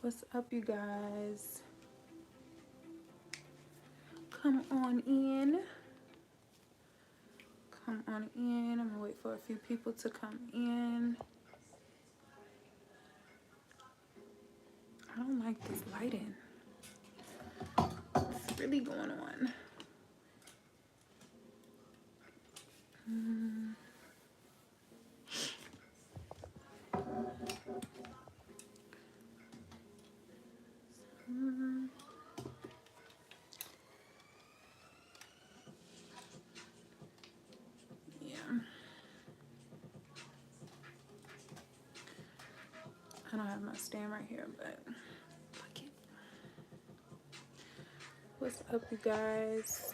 What's up, you guys? Come on in. Come on in. I'm gonna wait for a few people to come in. I don't like this lighting. What's really going on? Yeah. I don't have my stand right here, but fuck it. What's up, you guys?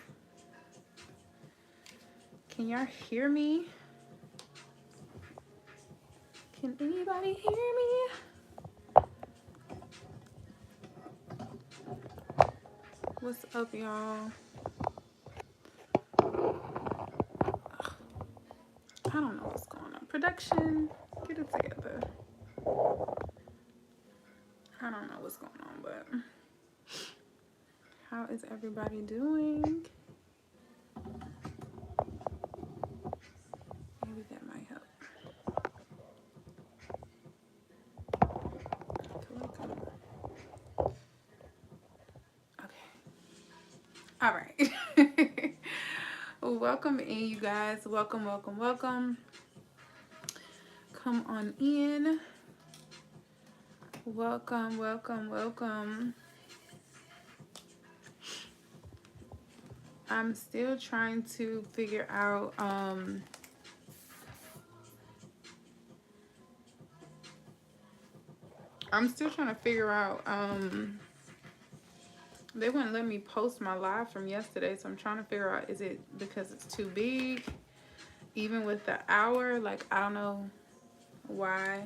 Can y'all hear me? Can anybody hear me? What's up, y'all? I don't know what's going on. Production, get it together. I don't know what's going on, but how is everybody doing? Maybe that might help. I feel like okay. All right. Welcome in, you guys. Welcome, welcome, welcome. Come on in. Welcome, welcome, welcome. I'm still trying to figure out they wouldn't let me post my live from yesterday, so I'm trying to figure out, is it because it's too big? Even with the hour, like, I don't know why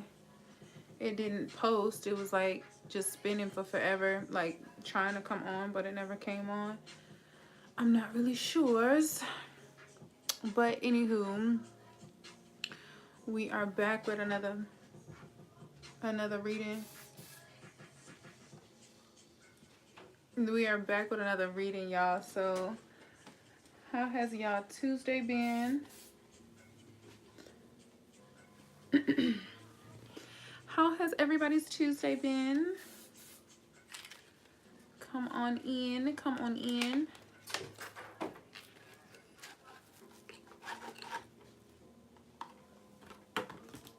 it didn't post. It was like just spinning for forever, like trying to come on, but it never came on. I'm not really sure. But anywho, we are back with another reading. We are back with another reading, y'all. So how has y'all Tuesday been? How has everybody's Tuesday been? Come on in. Come on in.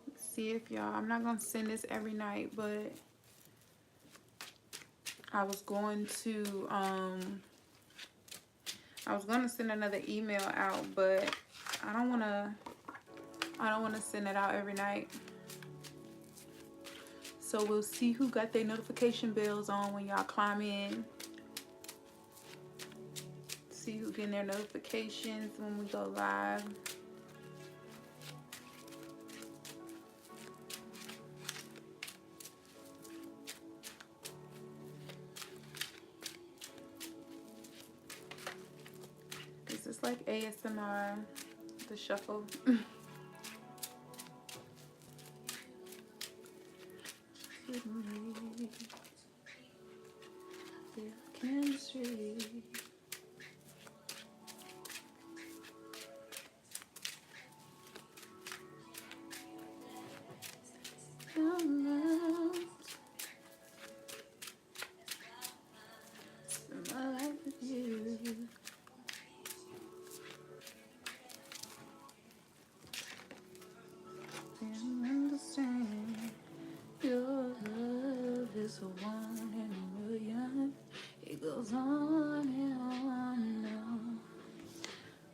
Let's see if y'all, I'm not going to send this every night, but I was going to send another email out, but I don't want to send it out every night. So we'll see who got their notification bells on when y'all climb in. See who getting their notifications when we go live. This is like ASMR, the shuffle. Chemistry. Spend my life with you. And understand your love is a one in a million. It goes on and on and on.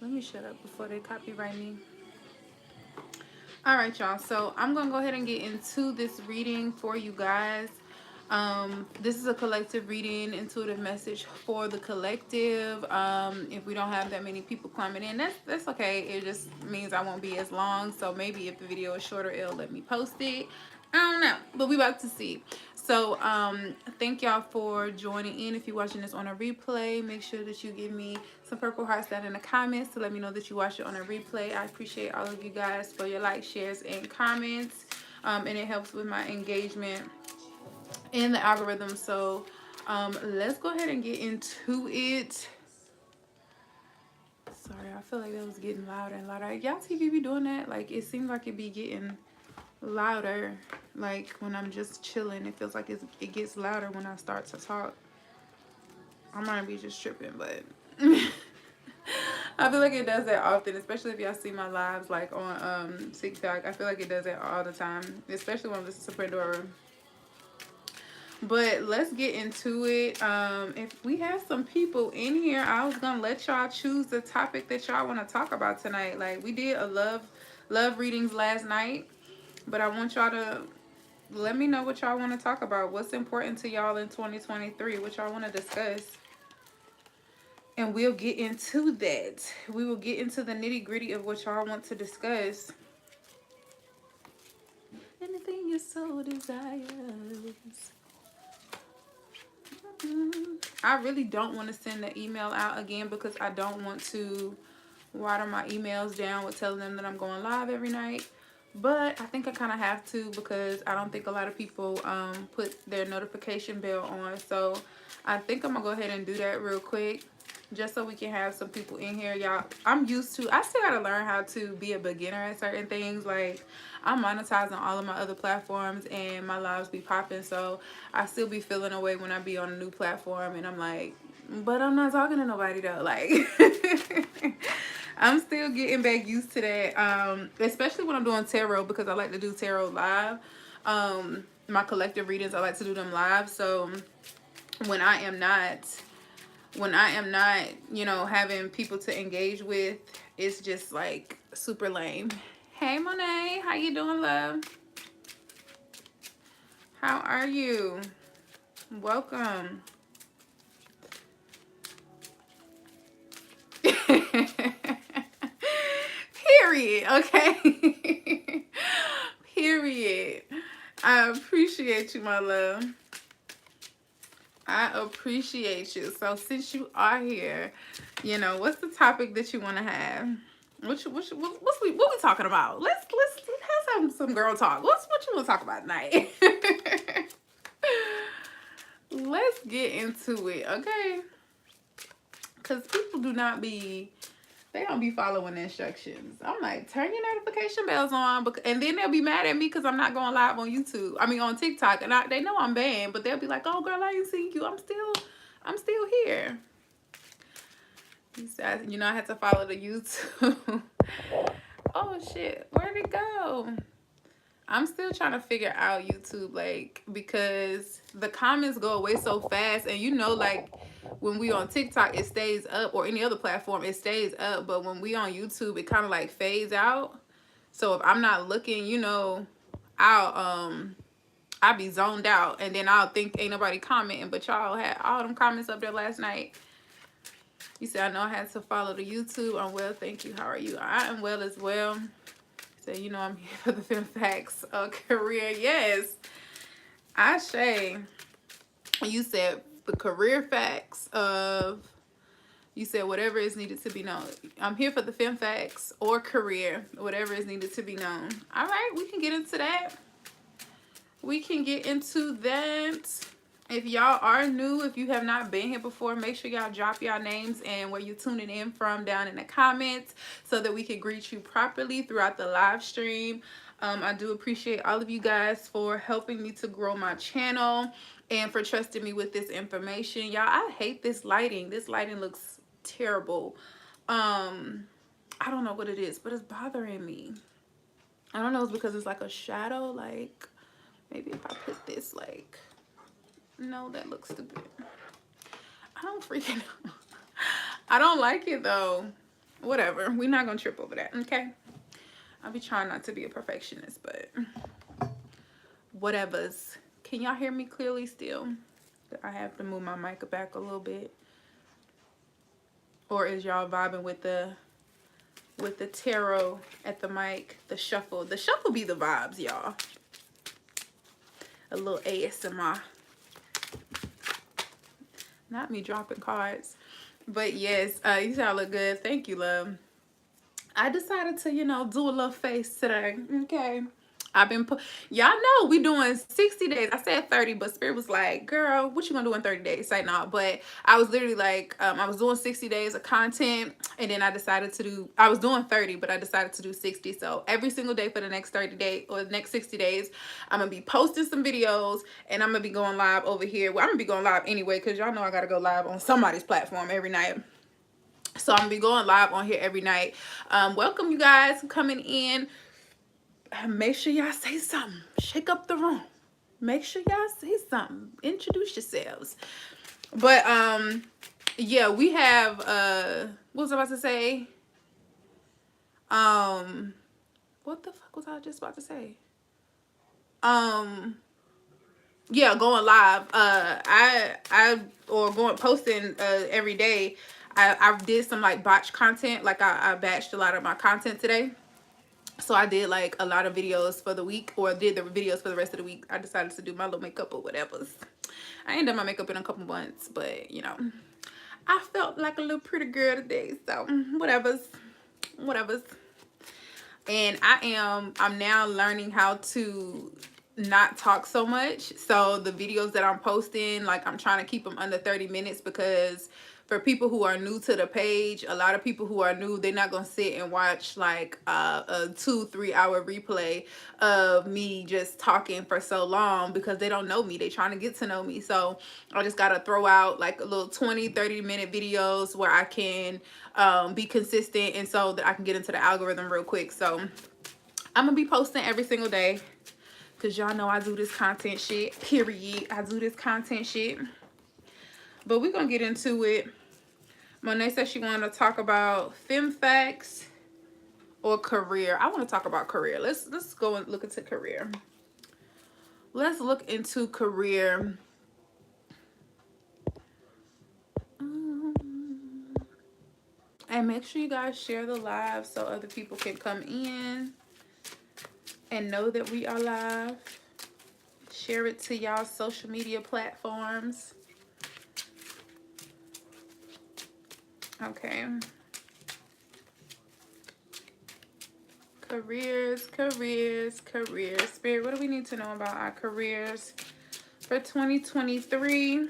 Let me shut up before they copyright me. All right, y'all. So I'm going to go ahead and get into this reading for you guys. This is a collective reading, intuitive message for the collective. If we don't have that many people climbing in, that's okay. It just means I won't be as long. So maybe if the video is shorter, it'll let me post it. I don't know, but we about to see. So thank y'all for joining in. If you're watching this on a replay, make sure that you give me some purple hearts down in the comments to let me know that you watch it on a replay. I appreciate all of you guys for your likes, shares, and comments. And it helps with my engagement in the algorithm. So let's go ahead and get into it. Sorry, I feel like that was getting louder and louder. Y'all TV be doing that? Like, it seems like it be getting louder. Like, when I'm just chilling, it feels like it gets louder when I start to talk. I might be just tripping, but I feel like it does that often, especially if y'all see my lives like on TikTok. I feel like it does that all the time, especially when I'm listening to Pandora. But let's get into it. If we have some people in here, I was gonna let y'all choose the topic that y'all want to talk about tonight. Like, we did a love readings last night, but I want y'all to let me know what y'all want to talk about. What's important to y'all in 2023? What y'all want to discuss? And we'll get into that. We will get into the nitty gritty of what y'all want to discuss. Anything your soul desires. I really don't want to send the email out again because I don't want to water my emails down with telling them that I'm going live every night. But I think I kind of have to because I don't think a lot of people put their notification bell on. So I think I'm going to go ahead and do that real quick just so we can have some people in here. Y'all, I still got to learn how to be a beginner at certain things. Like, I'm monetizing all of my other platforms and my lives be popping. So I still be feeling away when I be on a new platform and I'm like, but I'm not talking to nobody though. Like, I'm still getting back used to that, especially when I'm doing tarot because I like to do tarot live. My collective readings, I like to do them live. So when I am not, having people to engage with, it's just like super lame. Hey Monet, how you doing, love? How are you? Welcome. Period. Okay. Period. I appreciate you, my love. I appreciate you. So since you are here, what's the topic that you want to have? What we talking about? Let's have some girl talk. What you want to talk about tonight? Let's get into it, okay? Because people they don't be following instructions. I'm like, turn your notification bells on, and then they'll be mad at me because I'm not going live on YouTube. I mean, on TikTok, and they know I'm banned, but they'll be like, "Oh, girl, I ain't seen you. I'm still here." I had to follow the YouTube. Oh shit, where'd it go? I'm still trying to figure out YouTube, like, because the comments go away so fast, and like, when we on TikTok, it stays up, or any other platform, it stays up, but when we on YouTube, it kind of like fades out. So if I'm not looking, I'll be zoned out, and then I'll think ain't nobody commenting, but y'all had all them comments up there last night. You said, I know I had to follow the YouTube. I'm well, thank you. How are you? I am well as well. So, I'm here for the Fem Facts career. Yes. Ashe. You said the career facts you said whatever is needed to be known. I'm here for the Fem Facts or career, whatever is needed to be known. All right, we can get into that. If y'all are new, if you have not been here before, make sure y'all drop y'all names and where you're tuning in from down in the comments so that we can greet you properly throughout the live stream. I do appreciate all of you guys for helping me to grow my channel and for trusting me with this information. Y'all, I hate this lighting. This lighting looks terrible. I don't know what it is, but it's bothering me. I don't know if it's because it's like a shadow. Like, maybe if I put this like... No, that looks stupid. I don't freaking know. I don't like it though. Whatever. We're not gonna trip over that, okay? I'll be trying not to be a perfectionist, but whatevers. Can y'all hear me clearly still? I have to move my mic back a little bit. Or is y'all vibing with the tarot at the mic? The shuffle. The shuffle be the vibes, y'all. A little ASMR. Not me dropping cards. But yes, you sound look good. Thank you, love. I decided to, do a little face today. Okay. I've been y'all know we doing 60 days. I said 30, but Spirit was like, girl, what you gonna do in 30 days? Say no. But I was literally like, I was doing 60 days of content, and then I decided to do, I was doing 30, but I decided to do 60. So every single day for the next 30 days or the next 60 days, I'm gonna be posting some videos, and I'm gonna be going live over here. Well, I'm gonna be going live anyway, because y'all know I gotta go live on somebody's platform every night. So I'm gonna be going live on here every night. Welcome you guys coming in. Make sure y'all say something. Shake up the room. Make sure y'all say something. Introduce yourselves. But yeah, we have what was I about to say? What the fuck was I just about to say? Yeah, going live. I or going posting every day. I did some like batch content. Like I batched a lot of my content today. So I did like a lot of videos for the week, or did the videos for the rest of the week. I decided to do my little makeup or whatever. I ain't done my makeup in a couple months, but you know, I felt like a little pretty girl today. So whatever's. And I'm now learning how to not talk so much. So the videos that I'm posting, like I'm trying to keep them under 30 minutes, because for people who are new to the page, a lot of people who are new, they're not gonna sit and watch like a 2-3 hour replay of me just talking for so long, because they don't know me. They trying to get to know me. So I just gotta throw out like a little 20-30 minute videos where I can be consistent, and so that I can get into the algorithm real quick. So I'm gonna be posting every single day, because y'all know I do this content shit, period. I do this content shit. But we're gonna get into it. Monet said she wanted to talk about fem facts or career. I want to talk about career. Let's go and look into career. Let's look into career. And make sure you guys share the live so other people can come in and know that we are live. Share it to y'all social media platforms. Okay. Careers. Spirit, what do we need to know about our careers for 2023?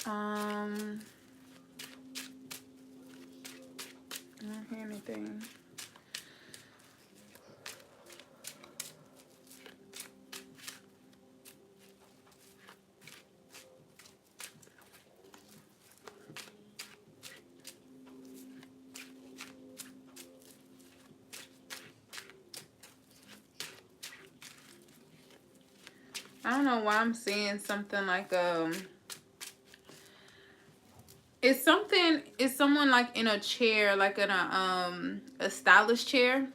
I don't hear anything. I don't know why I'm seeing something like it's someone like in a chair, like in a stylist chair.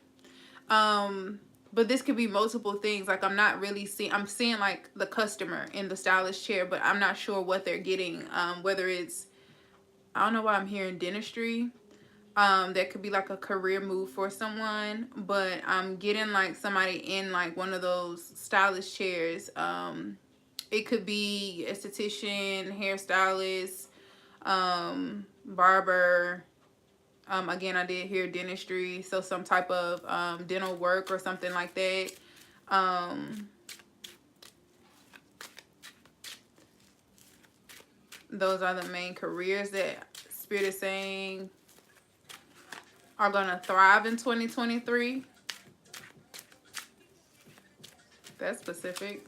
But this could be multiple things. Like I'm not really I'm seeing like the customer in the stylist chair, but I'm not sure what they're getting. Whether it's, I don't know why I'm hearing dentistry. That could be like a career move for someone, but I'm getting like somebody in like one of those stylist chairs. It could be esthetician, hairstylist, barber. Again, I did hear dentistry, so some type of dental work or something like that. Those are the main careers that Spirit is saying are gonna thrive in 2023. That's specific.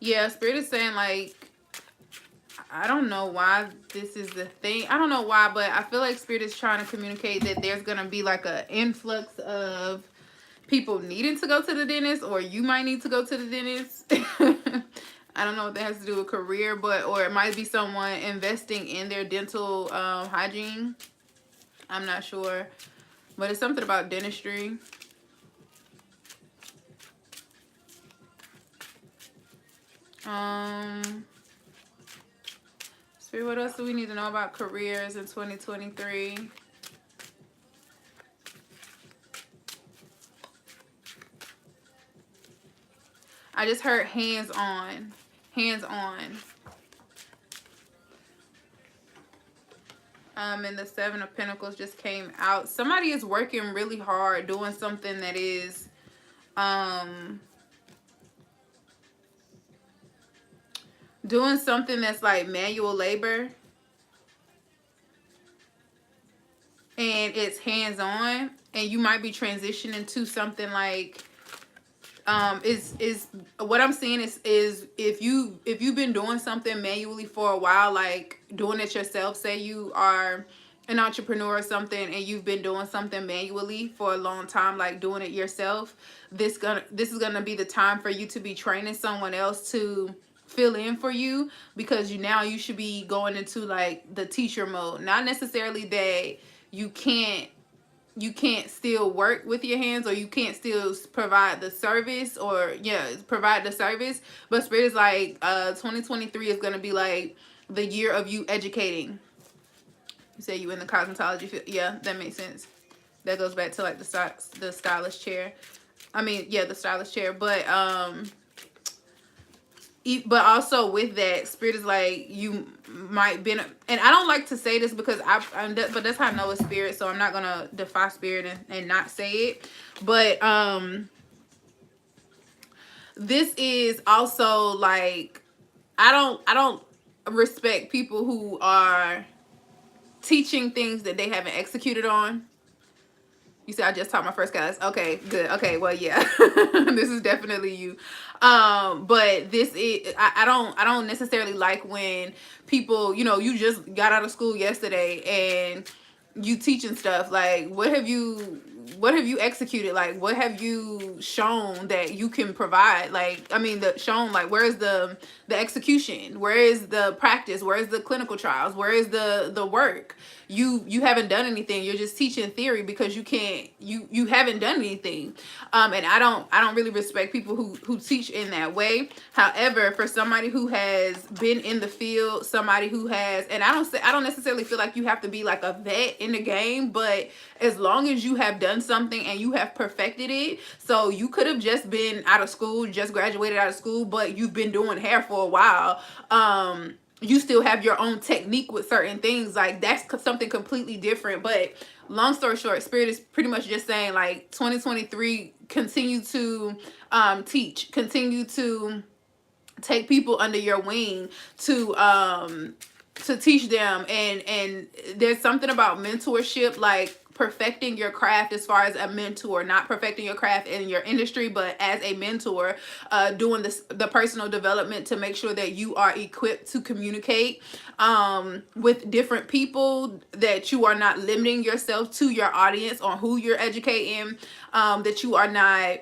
Yeah, Spirit is saying like, I don't know why this is the thing. I don't know why, but I feel like Spirit is trying to communicate that there's gonna be like an influx of people needing to go to the dentist, or you might need to go to the dentist. I don't know what that has to do with career, but or it might be someone investing in their dental hygiene. I'm not sure, but it's something about dentistry. Spirit, what else do we need to know about careers in 2023? I just heard hands on. Hands on. And the Seven of Pentacles just came out. Somebody is working really hard, doing something that is, doing something that's like manual labor, and it's hands-on, and you might be transitioning to something like, is what I'm seeing is if you've been doing something manually for a while, like doing it yourself, say you are an entrepreneur or something and you've been doing something manually for a long time, like doing it yourself, this is gonna be the time for you to be training someone else to fill in for you, because you should be going into like the teacher mode. Not necessarily that you can't still work with your hands, or you can't still provide the service, or provide the service, but spirit is like 2023 is going to be like the year of you educating. You say you in the cosmetology field. Yeah, that makes sense. That goes back to like the stylist chair. I mean, yeah, the stylist chair. But also with that, spirit is like you might be, and I don't like to say this because but that's how I know it's spirit, so I'm not gonna defy spirit and not say it. But this is also like, I don't respect people who are teaching things that they haven't executed on. You said I just taught my first class. Okay, good. Okay, well, yeah, this is definitely you. But this is, I don't necessarily like when people, you just got out of school yesterday and you teaching stuff. Like, what have you executed? Like, what have you shown that you can provide? Like, I mean, like, where is the execution? Where is the practice? Where is the clinical trials? Where is the work? You haven't done anything. You're just teaching theory because you haven't done anything. And I don't really respect people who teach in that way. However, for somebody who has been in the field, somebody who has, and I don't necessarily feel like you have to be like a vet in the game, but as long as you have done something and you have perfected it. So you could have just been out of school, just graduated out of school, but you've been doing hair for a while. You still have your own technique with certain things. Like, that's something completely different. But long story short, spirit is pretty much just saying like 2023, continue to teach, continue to take people under your wing to teach them. And there's something about mentorship, like perfecting your craft as far as a mentor, not perfecting your craft in your industry, but as a mentor, doing the personal development to make sure that you are equipped to communicate with different people, that you are not limiting yourself to your audience on who you're educating, that you are not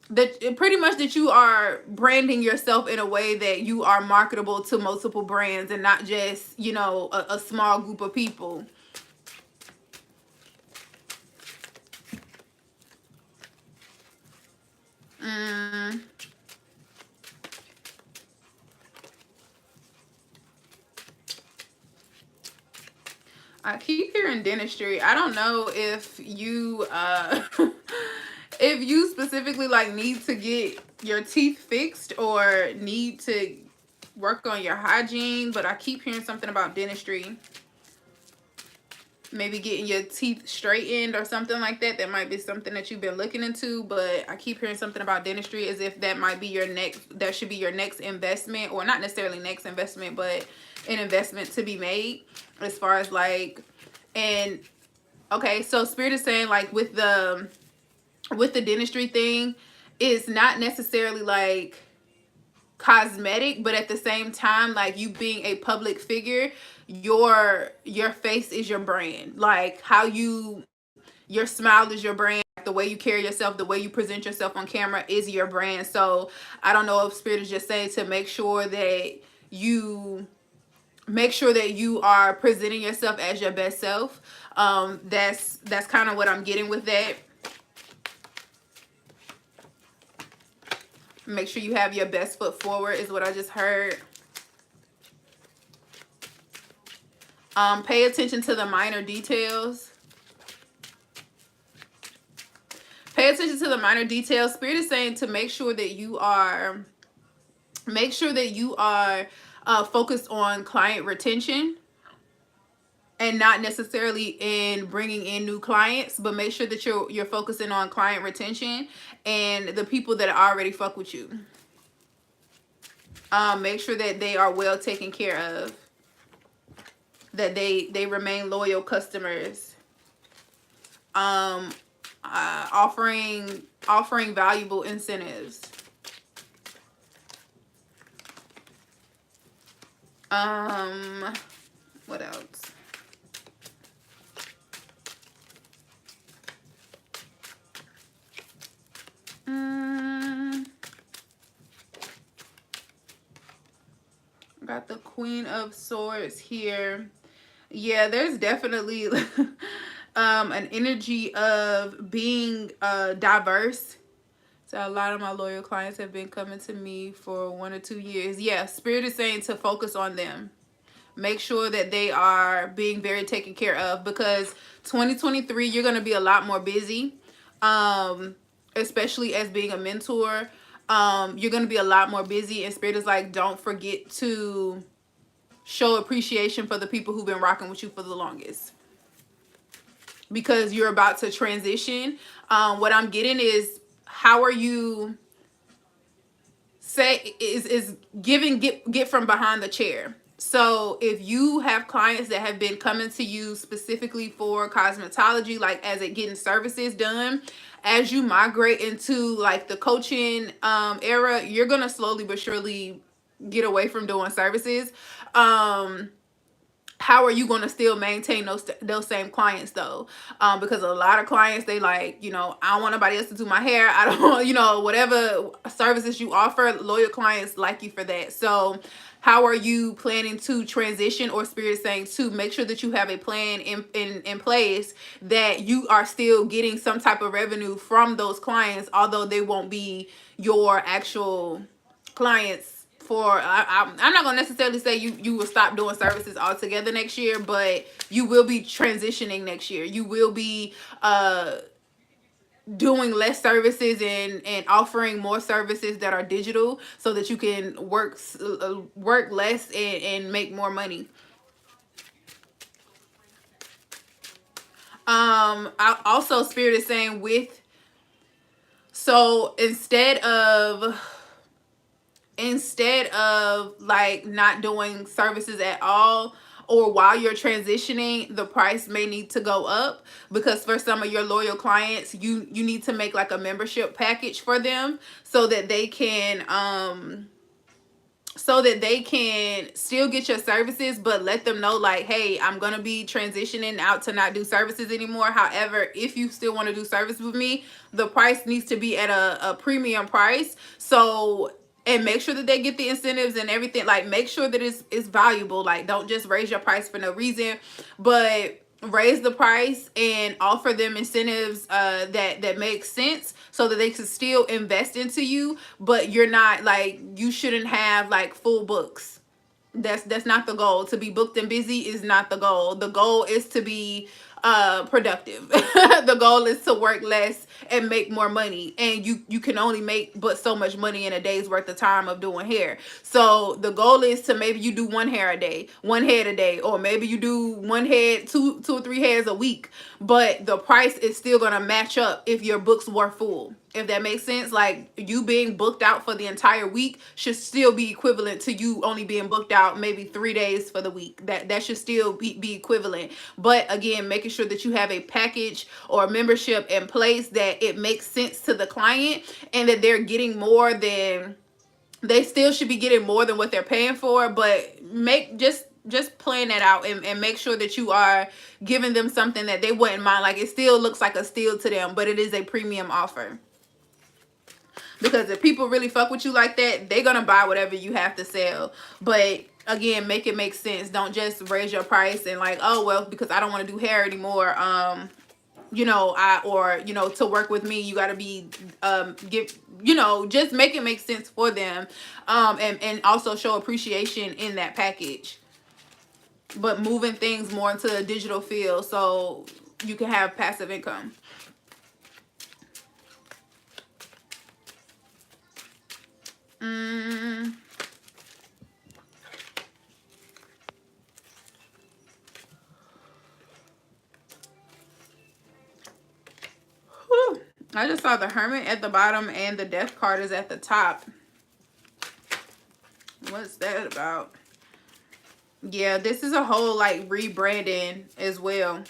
that pretty much that you are branding yourself in a way that you are marketable to multiple brands and not just, a small group of people. I keep hearing dentistry. I don't know if you if you specifically like need to get your teeth fixed or need to work on your hygiene, but I keep hearing something about dentistry. Maybe getting your teeth straightened or something like that. That might be something that you've been looking into, but I keep hearing something about dentistry as if that might be that should be your next investment, or not necessarily next investment, but an investment to be made as far as like, and okay, so spirit is saying like with the dentistry thing, it's not necessarily like cosmetic, but at the same time, like you being a public figure, your face is your brand. Like your smile is your brand. The way you carry yourself, the way you present yourself on camera is your brand. So I don't know if spirit is just saying to make sure that you are presenting yourself as your best self. That's kind of what I'm getting with that. Make sure you have your best foot forward is what I just heard. Pay attention to the minor details. Pay attention to the minor details. Spirit is saying to make sure that you are focused on client retention. and not necessarily in bringing in new clients, but make sure that you're focusing on client retention and the people that already fuck with you. Make sure that they are well taken care of, that they remain loyal customers. Offering valuable incentives. What else? Got the Queen of Swords here. Yeah, there's definitely an energy of being diverse. So a lot of my loyal clients have been coming to me for 1 or 2 years. Yeah, Spirit is saying to focus on them. Make sure that they are being very taken care of, because 2023 you're going to be a lot more busy, especially as being a mentor. You're going to be a lot more busy, and Spirit is like, don't forget to show appreciation for the people who've been rocking with you for the longest, because you're about to transition. What I'm getting is, how are you is giving get from behind the chair. So if you have clients that have been coming to you specifically for cosmetology, like as it getting services done, as you migrate into like the coaching era, you're gonna slowly but surely get away from doing services. How are you going to still maintain those same clients though? Because a lot of clients, they like, I don't want nobody else to do my hair. I don't, whatever services you offer, loyal clients like you for that. So how are you planning to transition, or Spirit saying to make sure that you have a plan in place, that you are still getting some type of revenue from those clients, although they won't be your actual clients. I'm not gonna necessarily say you will stop doing services altogether next year, but you will be transitioning next year. You will be doing less services and offering more services that are digital, so that you can work less and make more money. Also, Spirit is saying so instead of like not doing services at all, or while you're transitioning, the price may need to go up, because for some of your loyal clients, you need to make like a membership package for them, so that they can still get your services, but let them know like, hey, I'm going to be transitioning out to not do services anymore. However, if you still want to do service with me, the price needs to be at a premium price. So, and make sure that they get the incentives and everything. Like, make sure that it's valuable. Like, don't just raise your price for no reason, but raise the price and offer them incentives that make sense, so that they can still invest into you. But you're not like, you shouldn't have like full books. That's not the goal. To be booked and busy is not the goal. The goal is to be productive. The goal is to work less and make more money, and you can only make but so much money in a day's worth of time of doing hair. So the goal is to, maybe you do one hair a day, one head a day, or maybe you do one head, two or three hairs a week, but the price is still going to match up if your books were full. If that makes sense, like you being booked out for the entire week should still be equivalent to you only being booked out maybe 3 days for the week. That should still be equivalent. But again, making sure that you have a package or a membership in place, that it makes sense to the client, and that they're getting more than, they still should be getting more than what they're paying for. But just plan that out, and make sure that you are giving them something that they wouldn't mind. Like, it still looks like a steal to them, but it is a premium offer. Because if people really fuck with you like that, they're gonna buy whatever you have to sell. But again, make it make sense. Don't just raise your price and like, oh well, because I don't want to do hair anymore, to work with me, you got to be just make it make sense for them, and also show appreciation in that package. But moving things more into a digital field, so you can have passive income. I just saw the Hermit at the bottom and the Death card is at the top. What's that about? Yeah, this is a whole like rebranding as well.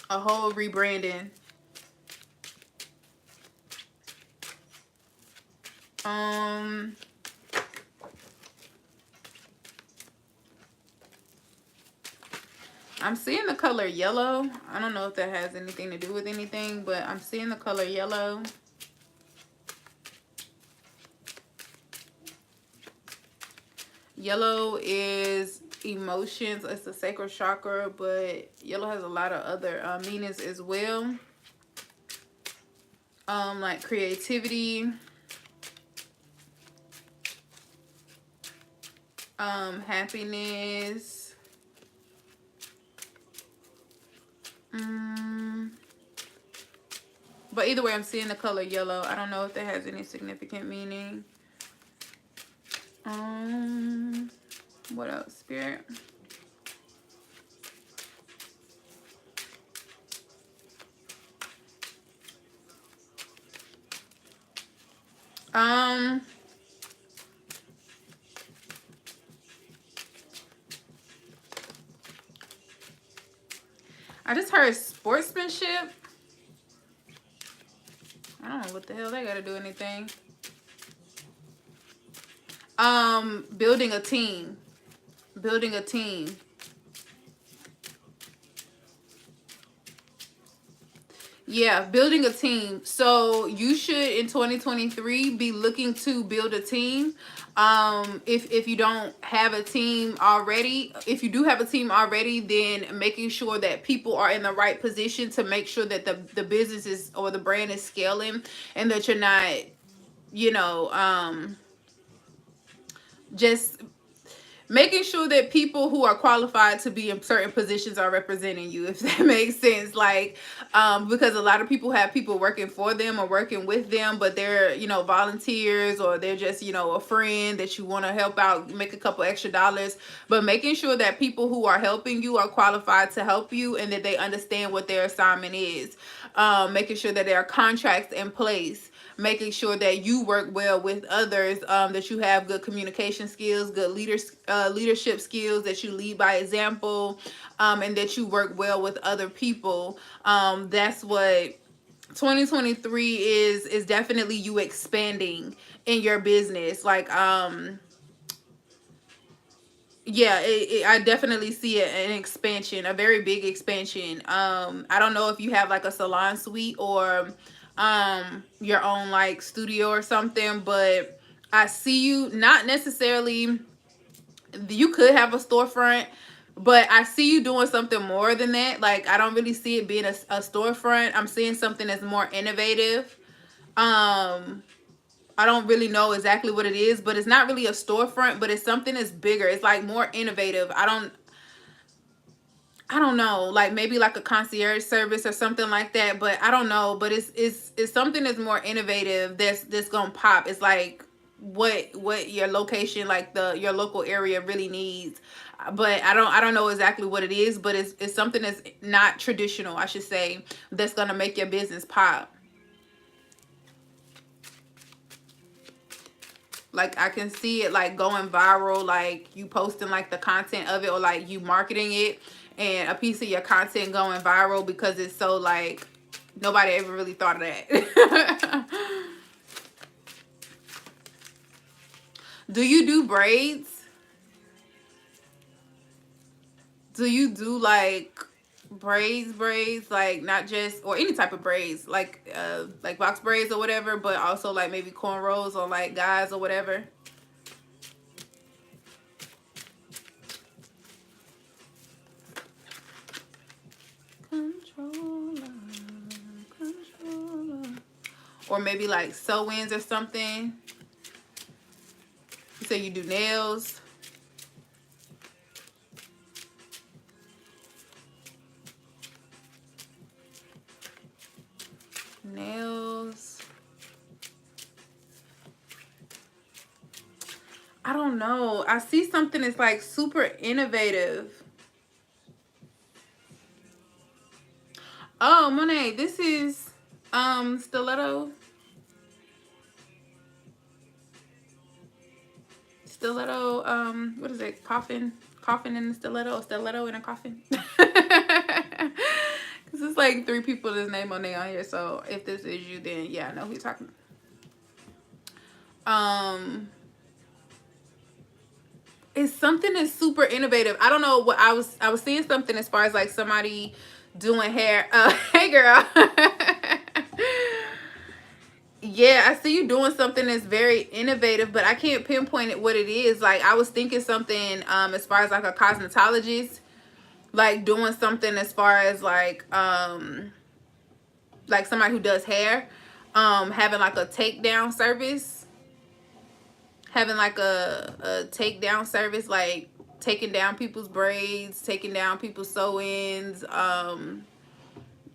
A whole rebranding. I'm seeing the color yellow. I don't know if that has anything to do with anything, but I'm seeing the color yellow. Yellow is emotions. It's the sacral chakra, but yellow has a lot of other meanings as well. Like creativity, happiness, but either way, I'm seeing the color yellow. I don't know if that has any significant meaning. What else, Spirit? I just heard sportsmanship. I don't know what the hell they gotta do anything. Building a team. Building a team. Yeah, building a team. So you should in 2023 be looking to build a team. If you don't have a team already, if you do have a team already, then making sure that people are in the right position to make sure that the business is or the brand is scaling and that you're not, you know, just making sure that people who are qualified to be in certain positions are representing you, if that makes sense. Like, because a lot of people have people working for them or working with them, but they're, you know, volunteers or they're just, you know, a friend that you want to help out, make a couple extra dollars. But making sure that people who are helping you are qualified to help you and that they understand what their assignment is. Making sure that there are contracts in place, making sure that you work well with others, that you have good communication skills, good leadership skills, that you lead by example, and that you work well with other people. That's what 2023 is definitely you expanding in your business. Like, yeah, I definitely see an expansion, a very big expansion. I don't know if you have like a salon suite or your own like studio or something, but I see you not necessarily, you could have a storefront, but I see you doing something more than that. Like, I don't really see it being a storefront. I'm seeing something that's more innovative. I don't really know exactly what it is, but it's not really a storefront, but it's something that's bigger. It's like more innovative. I don't know, like maybe like a concierge service or something like that, but I don't know, but it's something that's more innovative that's gonna pop. It's like what your location, like your local area really needs. But I don't know exactly what it is, but it's something that's not traditional, I should say, that's gonna make your business pop. Like, I can see it like going viral, like you posting like the content of it, or like you marketing it and a piece of your content going viral because it's so like nobody ever really thought of that. Do you do braids? Do you do like braids, like not just, or any type of braids, like box braids or whatever, but also like maybe cornrows or like guys or whatever? Controller, controller. Or maybe like sew-ins or something. You say you do nails. Nails. I don't know. I see something that's like super innovative. Oh, Monet, this is Stiletto. Stiletto, what is it? Coffin in the stiletto, or stiletto in a coffin. Cause it's like 3 people that's name on there on here. So if this is you, then yeah, I know who you're talking about. It's something that's super innovative. I don't know what I was seeing something as far as like somebody doing hair. Hey girl. Yeah, I see you doing something that's very innovative, but I can't pinpoint it what it is. Like I was thinking something as far as like a cosmetologist, like doing something as far as like somebody who does hair, having like a takedown service, having like a takedown service, like taking down people's braids, taking down people's sew-ins,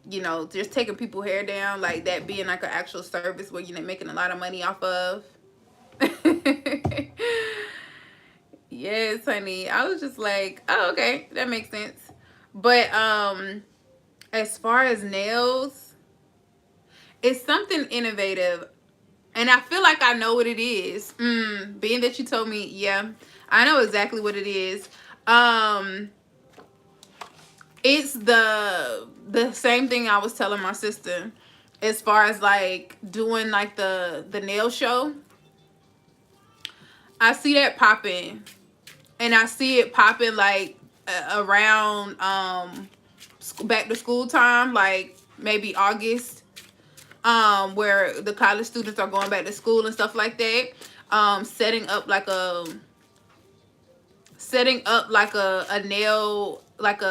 you know, just taking people hair down, like that being like an actual service where you're making a lot of money off of. Yes, honey. I was just like, oh, okay, that makes sense. But as far as nails, it's something innovative. And I feel like I know what it is. Being that you told me, yeah, I know exactly what it is. It's the same thing I was telling my sister as far as like doing like the nail show. I see that popping, and I see it popping like around back to school time, like maybe August, where the college students are going back to school and stuff like that. Setting up like a nail, like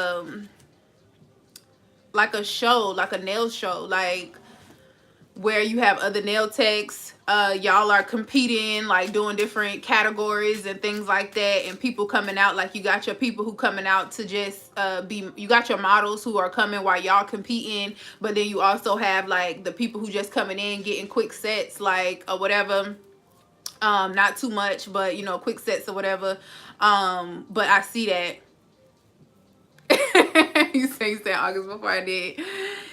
a show, like a nail show, like where you have other nail techs, y'all are competing, like doing different categories and things like that, and people coming out, like you got your people who coming out to just you got your models who are coming while y'all competing, but then you also have like the people who just coming in getting quick sets, like or whatever, not too much, but you know, quick sets or whatever. But I see that. You said August before I did.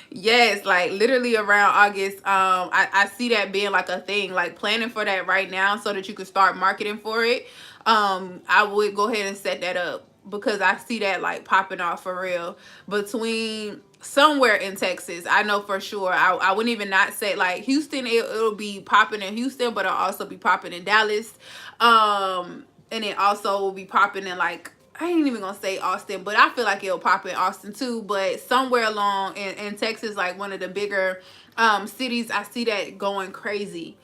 Yes, like literally around August. I see that being like a thing, like planning for that right now so that you can start marketing for it. I would go ahead and set that up because I see that like popping off for real between somewhere in Texas. I know for sure. I wouldn't even not say like Houston. It'll be popping in Houston, but it'll also be popping in Dallas. And it also will be popping in like, I ain't even gonna say Austin, but I feel like it'll pop in Austin too. But somewhere along in Texas, like one of the bigger cities, I see that going crazy.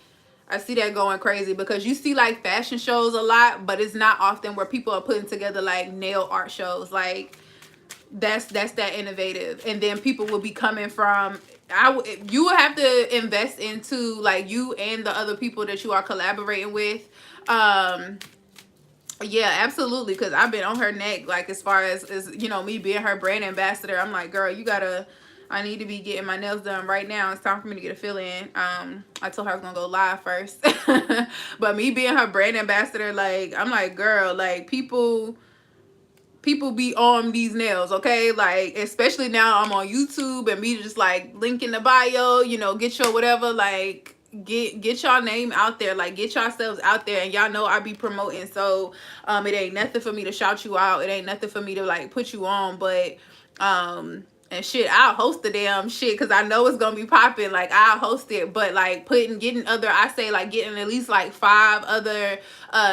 I see that going crazy because you see like fashion shows a lot, but it's not often where people are putting together like nail art shows. Like that's that innovative, and then people will be coming from. You will have to invest into like you and the other people that you are collaborating with. Yeah, absolutely, because I've been on her neck, like as far as you know, me being her brand ambassador. I'm like, girl, you gotta, I need to be getting my nails done right now. It's time for me to get a fill in. I told her I was gonna go live first. But me being her brand ambassador, like I'm like, girl, like people be on these nails, okay? Like especially now I'm on YouTube, and me just like link in the bio, you know, get your whatever, like get y'all name out there, like get yourselves out there, and y'all know I be promoting. So it ain't nothing for me to shout you out, it ain't nothing for me to like put you on, but and shit, I'll host the damn shit because I know it's gonna be popping. Like I'll host it, but like getting other, I say like getting at least like 5 other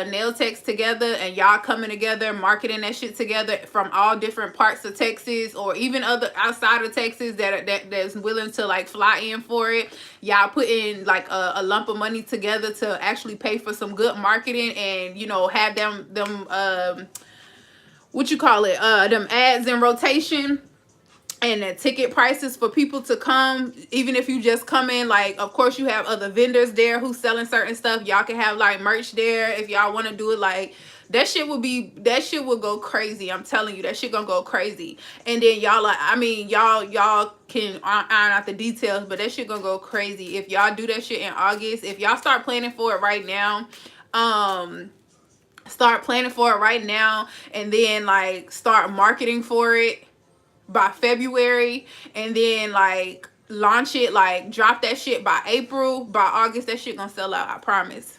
nail techs together, and y'all coming together, marketing that shit together from all different parts of Texas, or even other outside of Texas that's willing to like fly in for it. Y'all putting like a lump of money together to actually pay for some good marketing, and you know, have them what you call it, them ads in rotation, and the ticket prices for people to come. Even if you just come in, like of course you have other vendors there who's selling certain stuff. Y'all can have like merch there if y'all want to do it. Like that shit will go crazy. I'm telling you, that shit gonna go crazy. And then y'all, like, I mean, y'all can iron out the details, but that shit gonna go crazy if y'all do that shit in August. If y'all start planning for it right now, and then like start marketing for it by February, and then like launch it, like drop that shit by April, by August, that shit gonna sell out. I promise.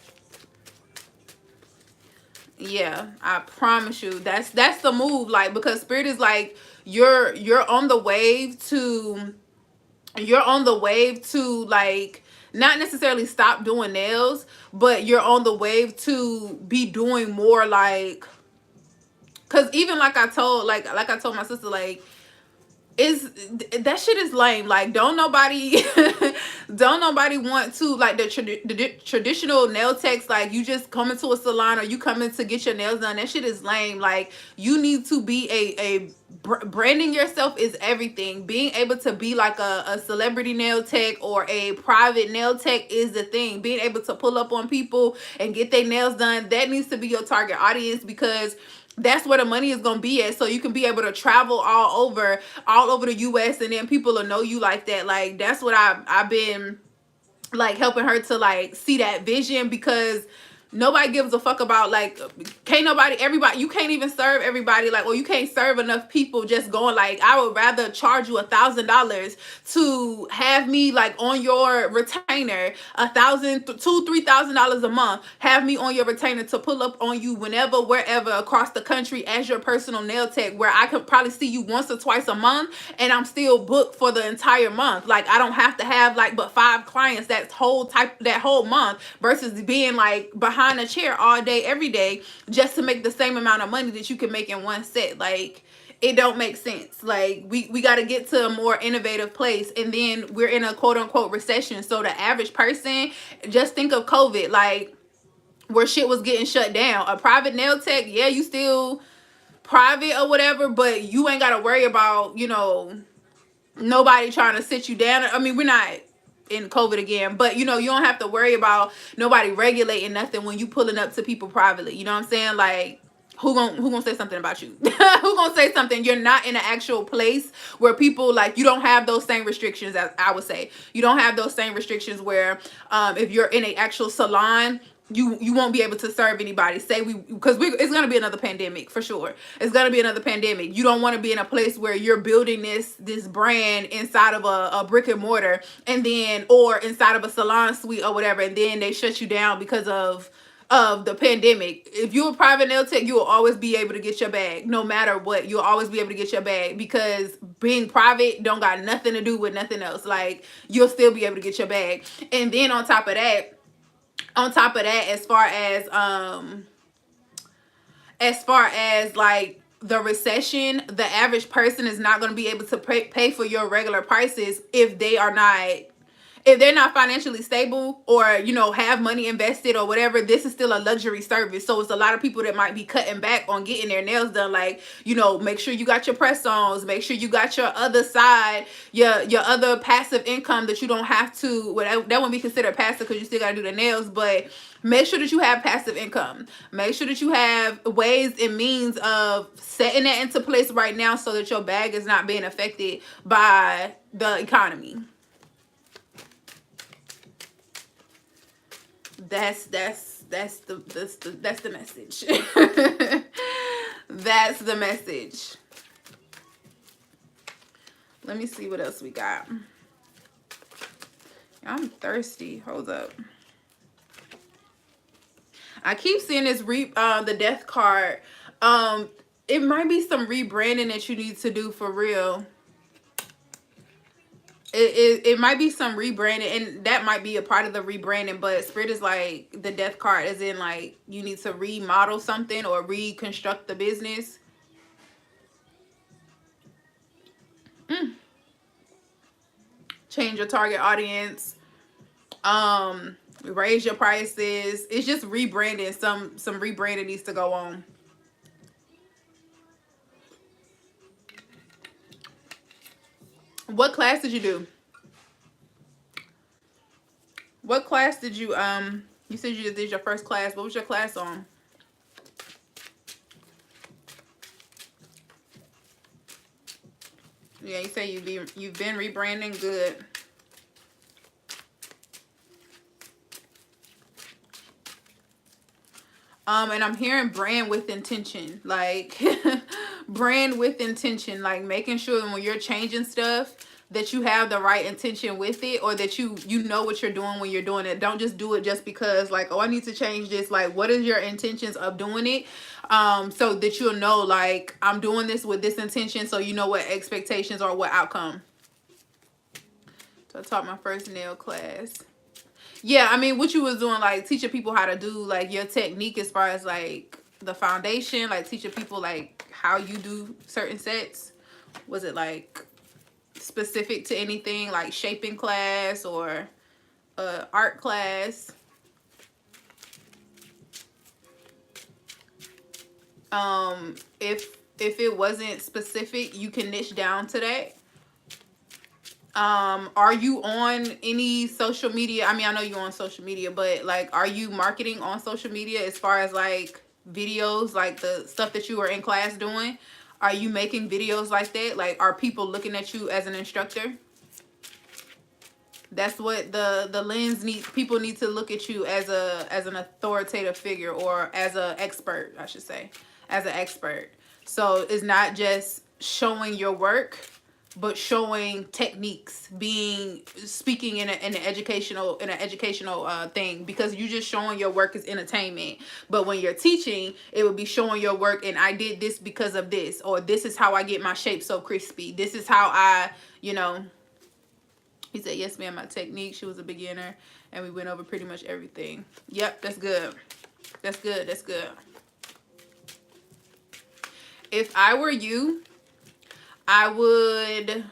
Yeah, I promise you. That's the move. Like, because Spirit is like, you're on the wave to, like, not necessarily stop doing nails, but you're on the wave to be doing more, like, because even like I told, like I told my sister, like, is that shit is lame. Like, don't nobody don't nobody want to, like, the traditional nail techs, like, you just come into a salon or you come in to get your nails done. That shit is lame. Like, you need to be branding yourself is everything. Being able to be like a celebrity nail tech or a private nail tech is the thing. Being able to pull up on people and get their nails done, that needs to be your target audience, because that's where the money is gonna be at. So you can be able to travel all over the US, and then people will know you like that. Like, that's what I've been, like, helping her to, like, see that vision, because nobody gives a fuck about, like, can't nobody, everybody, you can't even serve everybody, like, or you can't serve enough people just going, like, I would rather charge you $1,000 to have me, like, on your retainer, $2,000-$3,000 a month, have me on your retainer to pull up on you whenever, wherever across the country as your personal nail tech, where I could probably see you once or twice a month and I'm still booked for the entire month. Like, I don't have to have, like, but 5 clients that whole month, versus being, like, behind a chair all day every day just to make the same amount of money that you can make in one set. Like, it don't make sense. Like, we got to get to a more innovative place, and then we're in a quote-unquote recession. So the average person, just think of COVID, like, where shit was getting shut down. A private nail tech, yeah, you still private or whatever, but you ain't got to worry about, you know, nobody trying to sit you down. I mean, we're not in COVID again, but, you know, you don't have to worry about nobody regulating nothing when you pulling up to people privately. You know what I'm saying? Like, who gonna say something about you? Who gonna say something? You're not in an actual place where people, like, you don't have those same restrictions, as I would say. You don't have those same restrictions where if you're in an actual salon, you won't be able to serve anybody. Say because it's gonna be another pandemic for sure. It's gonna be another pandemic. You don't want to be in a place where you're building this brand inside of a brick and mortar, and then, or inside of a salon suite or whatever, and then they shut you down because of the pandemic. If you're a private nail tech, you will always be able to get your bag. No matter what, you'll always be able to get your bag, because being private don't got nothing to do with nothing else. Like, you'll still be able to get your bag. And then on top of that, as far as like the recession, the average person is not going to be able to pay for your regular prices if they're not financially stable, or, you know, have money invested or whatever. This is still a luxury service. So it's a lot of people that might be cutting back on getting their nails done. Like, you know, make sure you got your press-ons, make sure you got your other side, your other passive income that you don't have to, well, that wouldn't be considered passive because you still got to do the nails, but make sure that you have passive income. Make sure that you have ways and means of setting that into place right now, so that your bag is not being affected by the economy. That's the message. That's the message. Let me see what else we got. I'm thirsty. Hold up. I keep seeing this the death card. It might be some rebranding that you need to do for real. It might be some rebranding, and that might be a part of the rebranding, but Spirit is like, the death card is in, like, you need to remodel something or reconstruct the business. Change your target audience, raise your prices. It's just rebranding. Some rebranding needs to go on. What class did you do? What class did you you said you just did your first class. What was your class on? Yeah, you say you've been rebranding. Good. And I'm hearing brand with intention, like brand with intention, like making sure when you're changing stuff, that you have the right intention with it, or that you know what you're doing when you're doing it. Don't just do it just because like, oh, I need to change this. Like, what is your intentions of doing it? So that you'll know, like, I'm doing this with this intention, so you know what expectations or what outcome. So I taught my first nail class. Yeah, I mean, what you was doing, like teaching people how to do like your technique as far as like the foundation, like teaching people like how you do certain sets. Was it like specific to anything, like shaping class or art class? If it wasn't specific, you can niche down to that. Are you on any social media? I mean, I know you're on social media, but like, are you marketing on social media as far as like videos, like the stuff that you were in class doing? Are you making videos like that? Like, are people looking at you as an instructor? That's what the lens needs. People need to look at you as an authoritative figure, or as an expert, I should say, as an expert. So it's not just showing your work, but showing techniques, speaking in an educational thing, because you just showing your work is entertainment. But when you're teaching, it would be showing your work, and I did this because of this, or this is how I get my shape so crispy. This is how I, you know. He said, yes, ma'am, my technique. She was a beginner, and we went over pretty much everything. Yep, that's good. That's good. That's good. If I were you, I would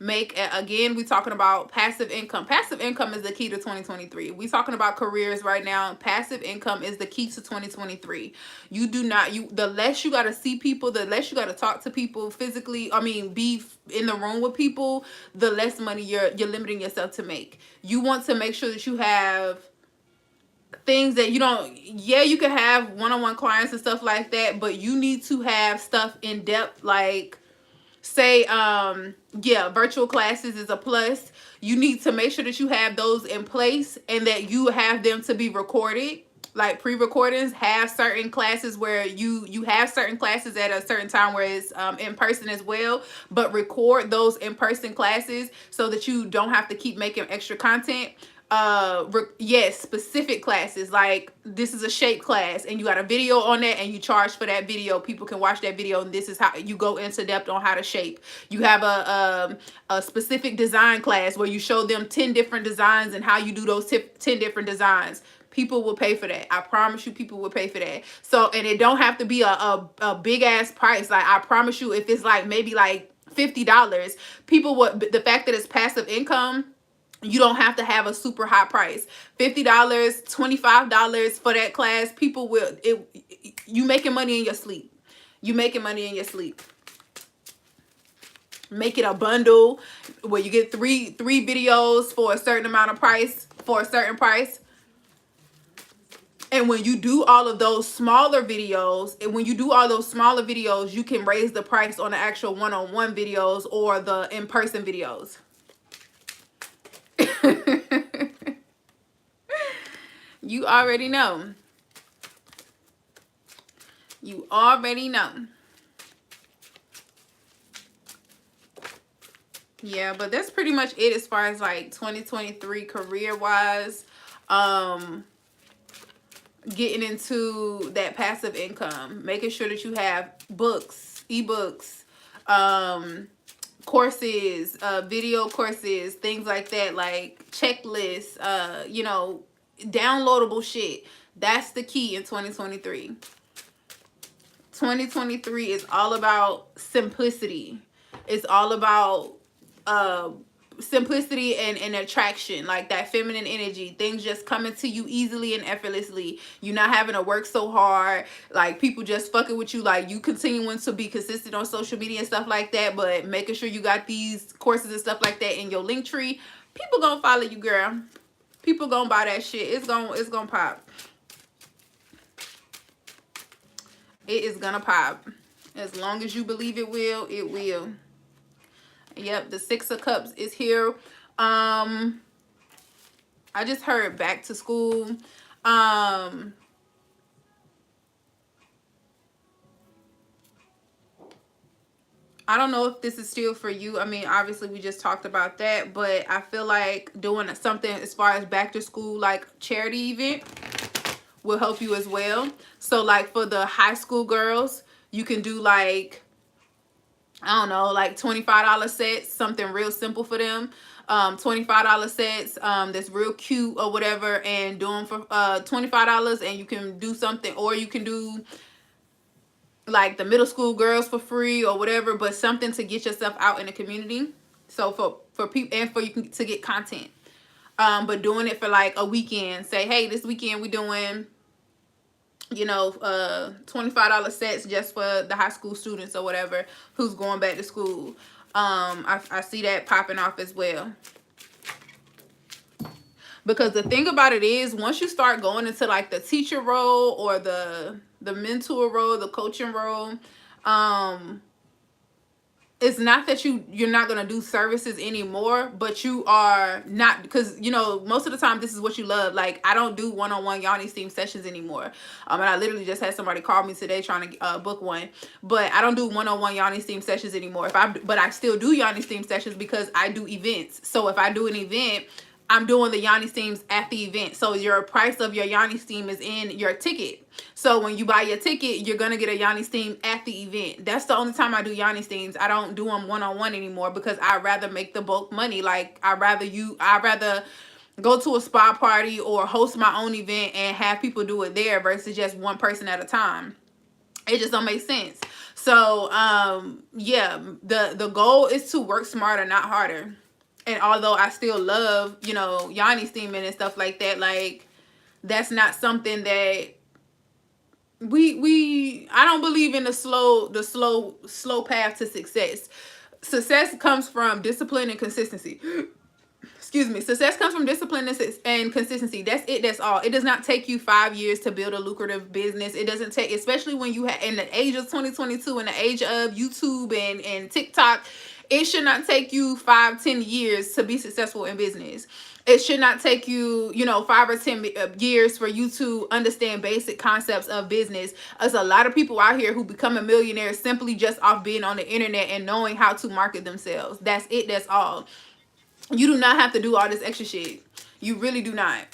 make, again, we talking about passive income. Passive income is the key to 2023. We talking about careers right now. Passive income is the key to 2023. You do not, the less you got to see people, the less you got to talk to people physically, I mean, be in the room with people, the less money you're limiting yourself to make. You want to make sure that you have things that you don't, yeah, you can have one-on-one clients and stuff like that, but you need to have stuff in depth, like, say, yeah, virtual classes is a plus. You need to make sure that you have those in place, and that you have them to be recorded, like pre-recordings. Have certain classes where you have certain classes at a certain time where it's in person as well, but record those in-person classes so that you don't have to keep making extra content. Yes, specific classes, like this is a shape class and you got a video on that and you charge for that video. People can watch that video, and this is how you go into depth on how to shape. You have a specific design class where you show them 10 different designs and how you do those 10 different designs. People will pay for that. I promise you, people will pay for that. So, and it don't have to be a big ass price. Like, I promise you, if it's like maybe like $50, people would, the fact that it's passive income, you don't have to have a super high price. $50, $25 for that class. People will, you making money in your sleep. You making money in your sleep. Make it a bundle where you get three videos for a certain amount of price, for a certain price. And when you do all of those smaller videos, you can raise the price on the actual one-on-one videos or the in-person videos. You already know. You already know. Yeah, but that's pretty much it as far as like 2023 career-wise. Getting into that passive income, making sure that you have books, ebooks, courses, video courses, things like that, like checklists, you know, downloadable shit. That's the key in 2023. 2023 is all about simplicity. It's all about simplicity and attraction, like that feminine energy, things just coming to you easily and effortlessly. You're not having to work so hard, like people just fucking with you, like you continuing to be consistent on social media and stuff like that, but making sure you got these courses and stuff like that in your link tree. People gonna follow you, girl. People gonna buy that shit. It's gonna pop. It is gonna pop. As long as you believe it will, it will. Yep, the 6 of Cups is here. I just heard back to school. I don't know if this is still for you. I mean, obviously we just talked about that, but I feel like doing something as far as back to school, like charity event, will help you as well. So like for the high school girls, you can do like, I don't know, like $25 sets, something real simple for them. $25 sets that's real cute or whatever, and do them for $25, and you can do something, or you can do like the middle school girls for free or whatever, but something to get yourself out in the community. So for people, and for you to get content. But doing it for like a weekend, say, hey, this weekend we doing, you know, $25 sets just for the high school students or whatever who's going back to school. I see that popping off as well. Because the thing about it is, once you start going into like the teacher role or the mentor role, the coaching role, it's not that you're not going to do services anymore, but you are not, because, you know, most of the time this is what you love. Like, I don't do one-on-one yoni steam sessions anymore. And I literally just had somebody call me today trying to book one, but I don't do one-on-one yoni steam sessions anymore. But I still do yoni steam sessions because I do events. So if I do an event, I'm doing the yoni steams at the event. So your price of your yoni steam is in your ticket. So when you buy your ticket, you're going to get a yoni steam at the event. That's the only time I do yoni steams. I don't do them one-on-one anymore because I'd rather make the bulk money. Like, I'd rather go to a spa party or host my own event and have people do it there versus just one person at a time. It just don't make sense. So, yeah, the goal is to work smarter, not harder. And although I still love, you know, yoni steaming and stuff like that, like, that's not something that I don't believe in the slow path to success. Success comes from discipline and consistency. Excuse me. Success comes from discipline and consistency. That's it. That's all. It does not take you 5 years to build a lucrative business. It doesn't take, especially when you have in the age of 2022, in the age of YouTube and TikTok, it should not take you 5-10 years to be successful in business. It should not take you, you know, 5 or 10 years for you to understand basic concepts of business. There's a lot of people out here who become a millionaire simply just off being on the internet and knowing how to market themselves. That's it. That's all. You do not have to do all this extra shit. You really do not.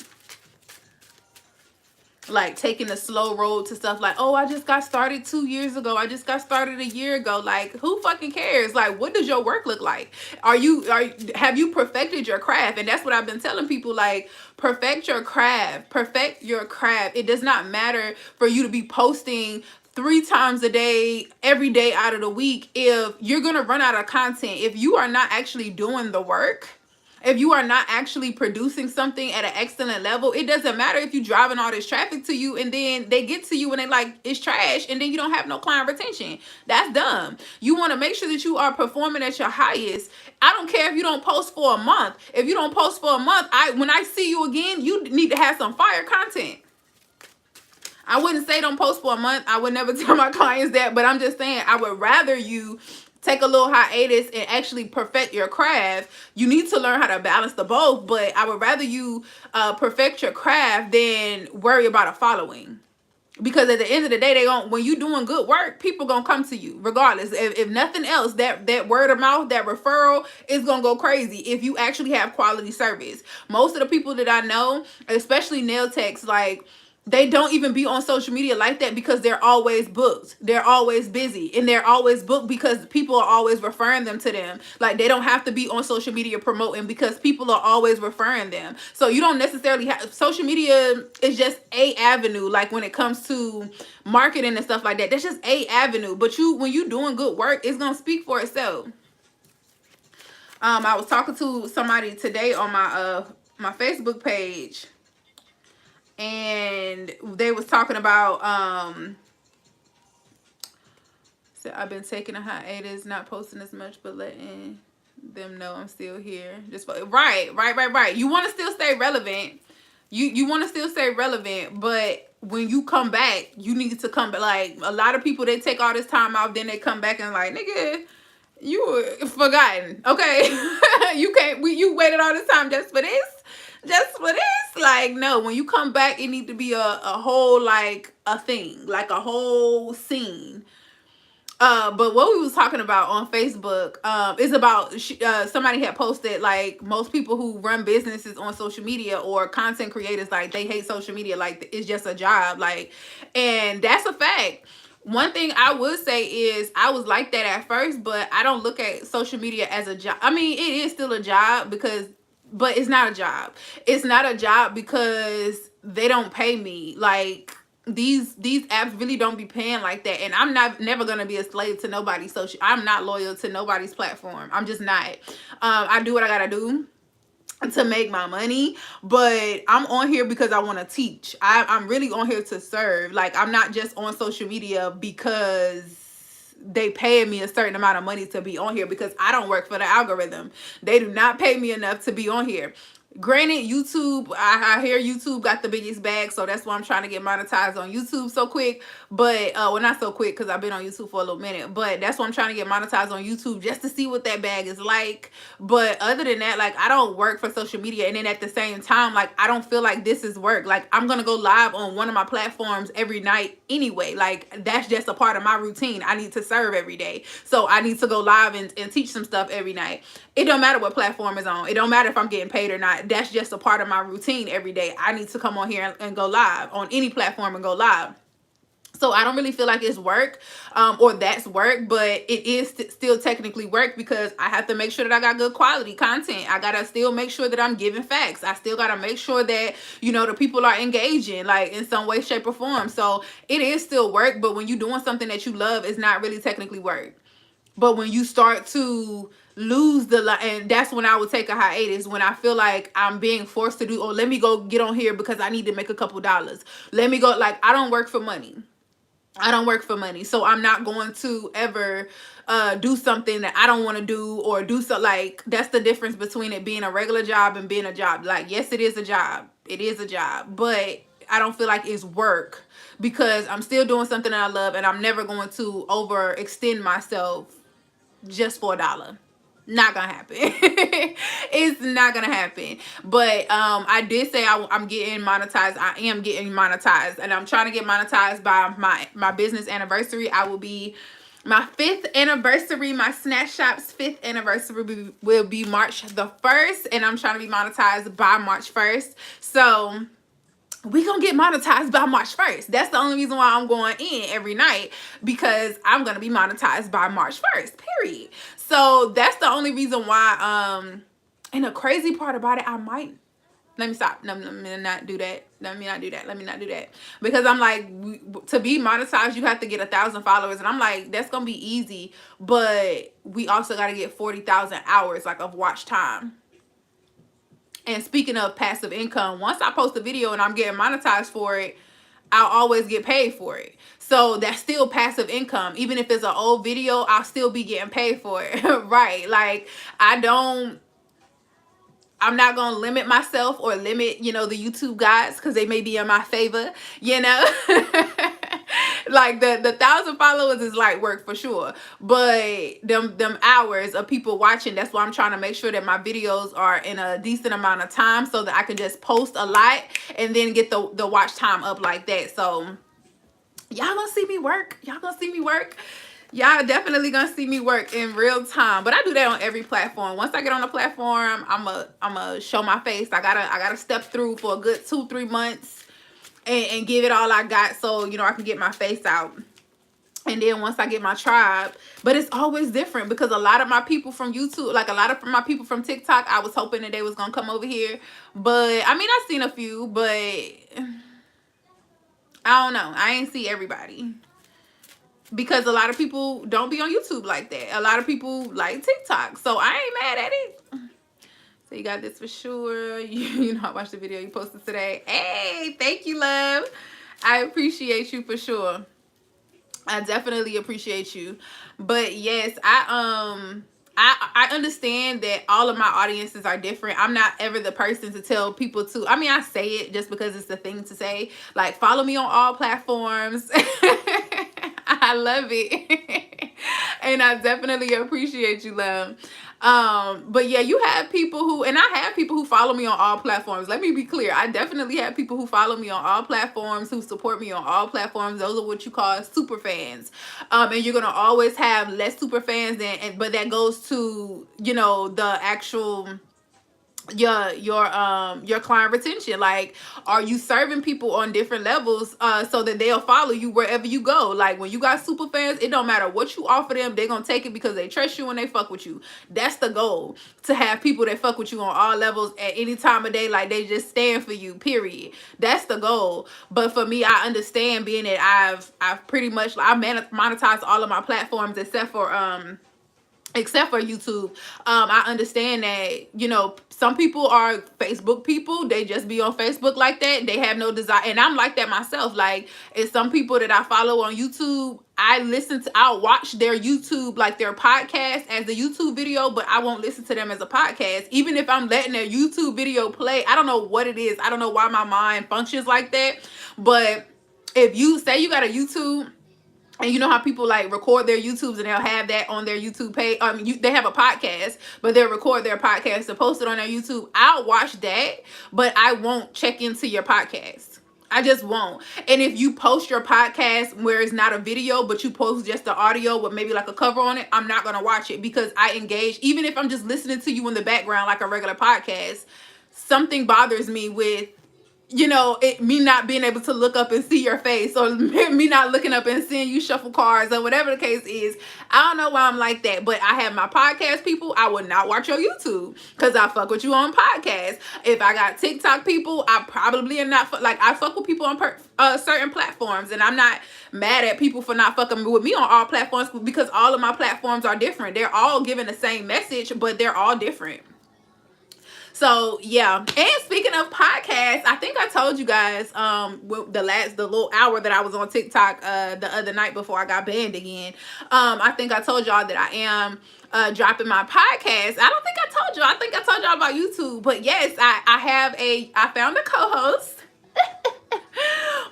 Like taking the slow road to stuff like, oh, I just got started 2 years ago. I just got started a year ago. Like, who fucking cares? Like, what does your work look like? Have you perfected your craft? And that's what I've been telling people, like, perfect your craft. Perfect your craft. It does not matter for you to be posting 3 times a day, every day out of the week, if you're going to run out of content. If you are not actually doing the work, if you are not actually producing something at an excellent level, it doesn't matter if you're driving all this traffic to you and then they get to you and they like, it's trash, and then you don't have no client retention. That's dumb. You want to make sure that you are performing at your highest. I don't care if you don't post for a month. If you don't post for a month, when I see you again, you need to have some fire content. I wouldn't say don't post for a month. I would never tell my clients that, but I'm just saying I would rather you take a little hiatus and actually perfect your craft. You need to learn how to balance the both, but I would rather you perfect your craft than worry about a following. Because at the end of the day, when you doing good work, people gonna come to you regardless. If nothing else, that word of mouth, that referral is gonna go crazy if you actually have quality service. Most of the people that I know, especially nail techs, like, they don't even be on social media like that because they're always booked. They're always busy, and they're always booked because people are always referring them to them. Like, they don't have to be on social media promoting because people are always referring them. So you don't necessarily have, social media is just a avenue. Like, when it comes to marketing and stuff like that, that's just a avenue. But when you doing good work, it's gonna speak for itself. I was talking to somebody today on my Facebook page, and they was talking about so I've been taking a hiatus, not posting as much, but letting them know I'm still here. Just right. You want to still stay relevant. You want to still stay relevant, but when you come back, you need to come back. Like, a lot of people, they take all this time off, then they come back and like, nigga, you were forgotten. Okay. You waited all this time just for this? Just for this? Like, no, when you come back, it need to be a whole, like, a thing, like a whole scene. But what we was talking about on Facebook is about somebody had posted like most people who run businesses on social media or content creators, like they hate social media, like it's just a job, like, and that's a fact. One thing I would say is I was like that at first, but I don't look at social media as a job. I mean, it is still a job because, but it's not a job. It's not a job because they don't pay me. Like these apps really don't be paying like that, and I'm not never gonna be a slave to nobody's social. I'm not loyal to nobody's platform. I'm just not. I do what I gotta do to make my money, but I'm on here because I want to teach. I'm really on here to serve. Like I'm not just on social media because they paying me a certain amount of money to be on here, because I don't work for the algorithm. They do not pay me enough to be on here. Granted, YouTube, I hear YouTube got the biggest bag, so that's why I'm trying to get monetized on YouTube so quick. But well, not so quick because I've been on YouTube for a little minute, but that's why I'm trying to get monetized on YouTube, just to see what that bag is like. But other than that, like I don't work for social media, and then at the same time, like I don't feel like this is work. Like I'm gonna go live on one of my platforms every night anyway. Like that's just a part of my routine. I need to serve every day, so I need to go live and teach some stuff every night. It don't matter what platform is on. It don't matter if I'm getting paid or not. That's just a part of my routine every day. I need to come on here and go live on any platform and go live. So I don't really feel like it's work, or that's work, but it is still technically work, because I have to make sure that I got good quality content. I gotta still make sure that I'm giving facts. I still gotta make sure that, you know, the people are engaging, like in some way, shape, or form. So it is still work, but when you're doing something that you love, it's not really technically work. But when you start to lose and that's when I would take a hiatus, when I feel like I'm being forced to do, oh, let me go get on here because I need to make a couple dollars. Let me go, like I don't work for money. I don't work for money. So I'm not going to ever do something that I don't want to do, or do so. Like that's the difference between it being a regular job and being a job. Like, yes, it is a job. It is a job, but I don't feel like it's work, because I'm still doing something that I love, and I'm never going to overextend myself just for $1. Not gonna happen. It's not gonna happen. But I did say I'm getting monetized. I am getting monetized, and I'm trying to get monetized by my business anniversary. I will be, my 5th anniversary, my Snatch Shop's 5th anniversary will be March the 1st, and I'm trying to be monetized by March 1st. So we gonna get monetized by March 1st. That's the only reason why I'm going in every night, because I'm gonna be monetized by March 1st, period. So that's the only reason why. And the crazy part about it, I might, let me stop. No, let me not do that. Let me not do that. Let me not do that. Because I'm like, to be monetized, you have to get 1,000 followers. And I'm like, that's going to be easy. But we also got to get 40,000 hours like of watch time. And speaking of passive income, once I post a video and I'm getting monetized for it, I'll always get paid for it. So that's still passive income. Even if it's an old video, I'll still be getting paid for it. Right? Like I'm not going to limit myself or limit, you know, the YouTube guys, because they may be in my favor, you know. Like the 1,000 followers is light work for sure, but them hours of people watching, that's why I'm trying to make sure that my videos are in a decent amount of time, so that I can just post a lot and then get the watch time up like that. So y'all gonna see me work. Y'all gonna see me work. Y'all definitely gonna see me work in real time. But I do that on every platform. Once I get on the platform, I'm a show my face. I gotta step through for a good 2-3 months and give it all I got, so you know I can get my face out. And then once I get my tribe, but it's always different, because a lot of my people from YouTube, like a lot of my people from TikTok, I was hoping that they was gonna come over here. But I mean, I've seen a few, but I don't know. I ain't see everybody, because a lot of people don't be on YouTube like that. A lot of people like TikTok, so I ain't mad at it. So you got this for sure. You know, I watched the video you posted today. Hey, thank you, love. I appreciate you for sure. I definitely appreciate you. But yes, I understand that all of my audiences are different. I'm not ever the person to tell people to, I mean, I say it just because it's the thing to say, like, follow me on all platforms. I love it. And I definitely appreciate you, love. But yeah, you have people who, and I have people who follow me on all platforms. Let me be clear. I definitely have people who follow me on all platforms, who support me on all platforms. Those are what you call super fans. And you're gonna always have less super fans but that goes to, you know, the actual your client retention. Like, are you serving people on different levels so that they'll follow you wherever you go? Like, when you got super fans, it don't matter what you offer them, they're gonna take it because they trust you and they fuck with you. That's the goal, to have people that fuck with you on all levels at any time of day. Like, they just stand for you, period. That's the goal. But for me, I understand, being that I've pretty much, I monetized all of my platforms except for YouTube. I understand that, you know, some people are Facebook people. They just be on Facebook like that. They have no desire. And I'm like that myself. Like, it's some people that I follow on YouTube. I'll watch their YouTube, like their podcast, as a YouTube video, but I won't listen to them as a podcast. Even if I'm letting their YouTube video play, I don't know what it is. I don't know why my mind functions like that. But if you say you got a YouTube, and you know how people like record their YouTubes and they'll have that on their YouTube page. They have a podcast, but they'll record their podcast to post it on their YouTube. I'll watch that, but I won't check into your podcast. I just won't. And if you post your podcast where it's not a video, but you post just the audio with maybe like a cover on it, I'm not going to watch it, because I engage. Even if I'm just listening to you in the background like a regular podcast, something bothers me with, you know, me not being able to look up and see your face, or me not looking up and seeing you shuffle cards, or whatever the case is. I don't know why I'm like that, but I have my podcast people. I would not watch your YouTube because I fuck with you on podcasts. If I got TikTok people, I probably am not, like, I fuck with people on certain platforms, and I'm not mad at people for not fucking with me on all platforms, because all of my platforms are different. They're all giving the same message, but they're all different. So yeah. And speaking of podcasts, I think I told you guys the little hour that I was on TikTok the other night before I got banned again. I think I told y'all that I am dropping my podcast. I don't think I told y'all. I think I told y'all about YouTube. But yes, I found a co-host.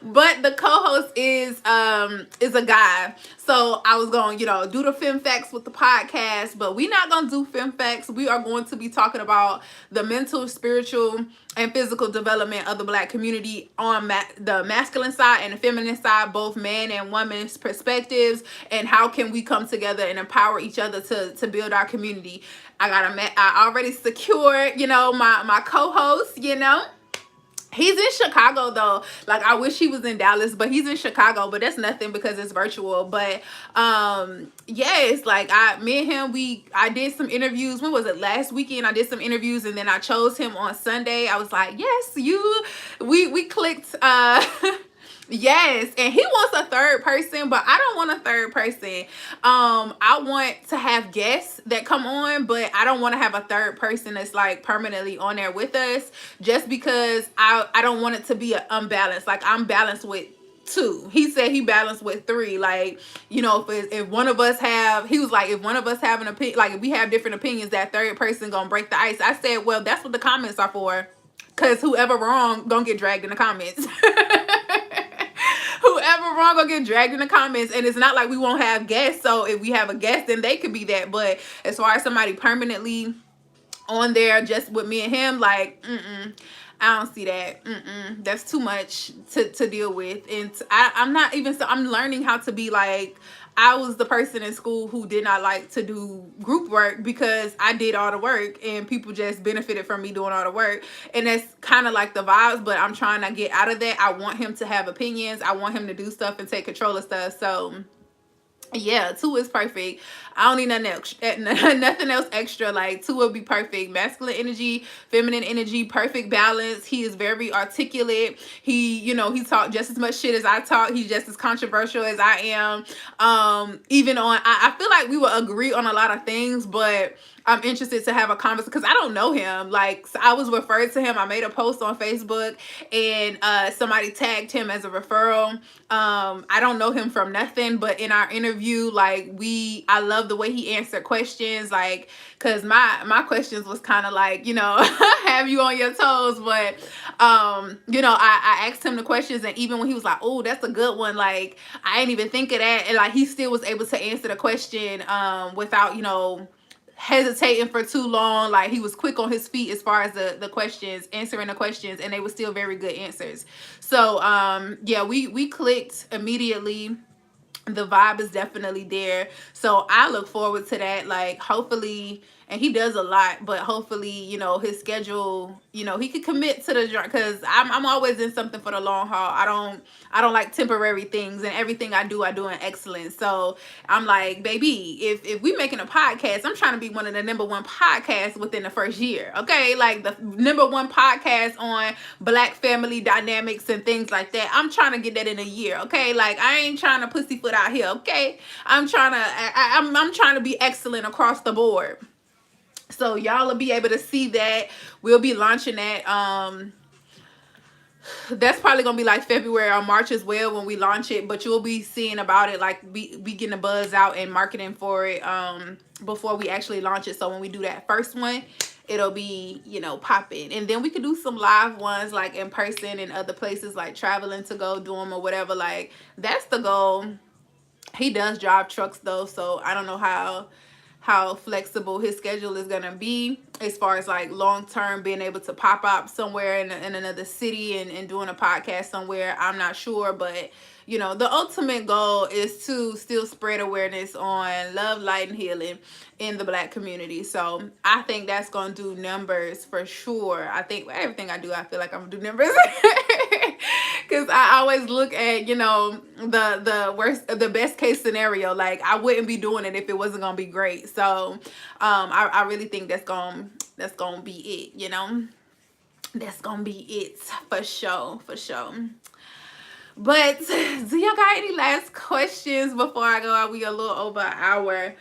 But the co-host is a guy. So I was going, you know, do the Fem Facts with the podcast, but we're not going to do Fem Facts. We are going to be talking about the mental, spiritual, and physical development of the Black community on the masculine side and the feminine side, both man and woman's perspectives, and how can we come together and empower each other to build our community. I already secured, you know, my co-host, you know. He's in Chicago though. Like, I wish he was in Dallas, but he's in Chicago, but that's nothing because it's virtual. But yes, like me and him, I did some interviews. When was it? Last weekend I did some interviews, and then I chose him on Sunday. I was like, yes, we clicked. Yes, and he wants a third person, but I don't want a third person. I want to have guests that come on, but I don't want to have a third person that's like permanently on there with us, just because I don't want it to be unbalanced. Like, I'm balanced with 2. He said he balanced with 3. Like, you know, if one of us he was like, if one of us have an opinion, like if we have different opinions, that third person gonna break the ice. I said, well, that's what the comments are for, because whoever wrong gonna get dragged in the comments. Whoever wrong gonna get dragged in the comments. And it's not like we won't have guests, so if we have a guest, then they could be that. But as far as somebody permanently on there just with me and him, like, I don't see that. That's too much to deal with. And I'm not even, so I'm learning how to be like, I was the person in school who did not like to do group work because I did all the work and people just benefited from me doing all the work. And that's kind of like the vibes, but I'm trying to get out of that. I want him to have opinions. I want him to do stuff and take control of stuff. So yeah, 2 is perfect. I don't need nothing else extra. Like, 2 would be perfect. Masculine energy, feminine energy, perfect balance. He is very articulate. He talked just as much shit as I talk. He's just as controversial as I am. Even on, I feel like we will agree on a lot of things, but I'm interested to have a conversation because I don't know him. Like, so I was referred to him. I made a post on Facebook and somebody tagged him as a referral. I don't know him from nothing, but in our interview, like, I love the way he answered questions, like, because my questions was kind of like, you know, have you on your toes, but you know, I asked him the questions, and even when he was like, oh, that's a good one, like, I didn't even think of that, and like, he still was able to answer the question without, you know, hesitating for too long. Like, he was quick on his feet as far as the questions, answering the questions, and they were still very good answers. So yeah, we clicked immediately. The vibe is definitely there, so I look forward to that. Like, hopefully, and he does a lot, but hopefully, you know, his schedule, you know, he could commit to the drive, because I'm always in something for the long haul. I don't like temporary things, and everything I do in excellence. So I'm like, baby, if we making a podcast, I'm trying to be one of the #1 podcasts within the first year. Okay, like the #1 podcast on Black family dynamics and things like that. I'm trying to get that in a year. Okay, like, I ain't trying to pussyfoot out here. Okay, I'm trying to I'm trying to be excellent across the board. So y'all will be able to see that. We'll be launching that. That's probably gonna be like February or March as well when we launch it, but you'll be seeing about it. Like, we getting the buzz out and marketing for it before we actually launch it. So when we do that first one, it'll be, you know, popping. And then we could do some live ones, like in person in other places, like traveling to go do them or whatever. Like, that's the goal. He does drive trucks though, so I don't know how flexible his schedule is gonna be as far as like long term being able to pop up somewhere in another city and doing a podcast somewhere. I'm not sure, but you know, the ultimate goal is to still spread awareness on love, light, and healing in the Black community. So I think that's gonna do numbers for sure. I think everything I do, I feel like I'm gonna do numbers. Because I always look at, you know, the best case scenario. Like, I wouldn't be doing it if it wasn't gonna be great. So I really think that's gonna be it, you know. That's gonna be it for sure, for sure. But do y'all got any last questions before I go out? We a little over an hour.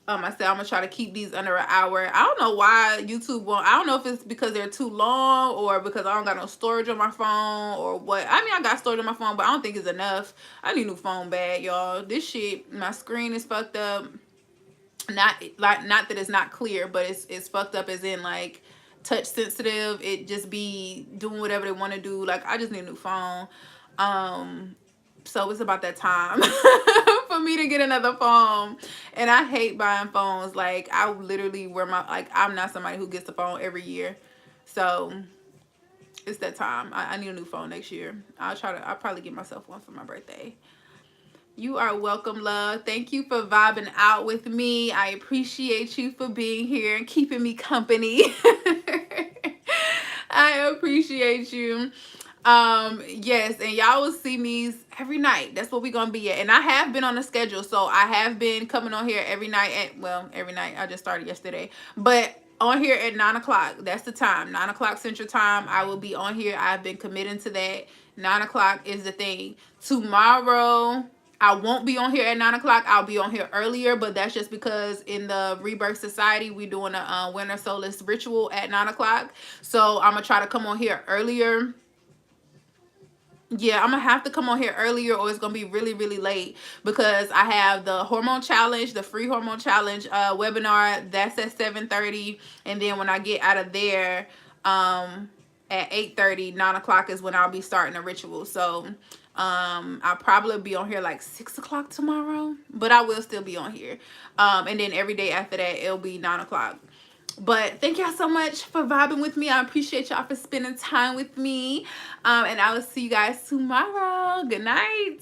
I said I'm gonna try to keep these under an hour. I don't know why YouTube won't. I don't know if it's because they're too long or because I don't got no storage on my phone or what. I mean, I got storage on my phone, but I don't think it's enough. I need a new phone bag, y'all. This shit, my screen is fucked up. Not that it's not clear, but it's fucked up as in like touch sensitive. It just be doing whatever they want to do. Like, I just need a new phone. So it's about that time for me to get another phone. And I hate buying phones. Like, I literally wear my, like, I'm not somebody who gets a phone every year. So it's that time. I need a new phone next year. I'll probably get myself one for my birthday. You are welcome, love. Thank you for vibing out with me. I appreciate you for being here and keeping me company. I appreciate you. Yes, and y'all will see me every night. That's what we're gonna be at. And I have been on a schedule, so I have been coming on here every night every night. I just started yesterday, but on here at 9 o'clock. That's the time, 9 o'clock Central Time. I will be on here. I've been committing to that. 9 o'clock is the thing. Tomorrow I won't be on here at 9 o'clock. I'll be on here earlier, but that's just because in the Rebirth Society, we're doing a winter solace ritual at 9 o'clock. So I'm gonna try to come on here earlier. Yeah, I'm gonna have to come on here earlier or it's gonna be really, really late because I have the hormone challenge, the free hormone challenge webinar. That's at 7:30, and then when I get out of there at 8:30, 9 o'clock is when I'll be starting the ritual. So I'll probably be on here like 6 o'clock tomorrow, but I will still be on here. And then every day after that, it'll be 9 o'clock. But thank y'all so much for vibing with me. I appreciate y'all for spending time with me. And I will see you guys tomorrow. Good night.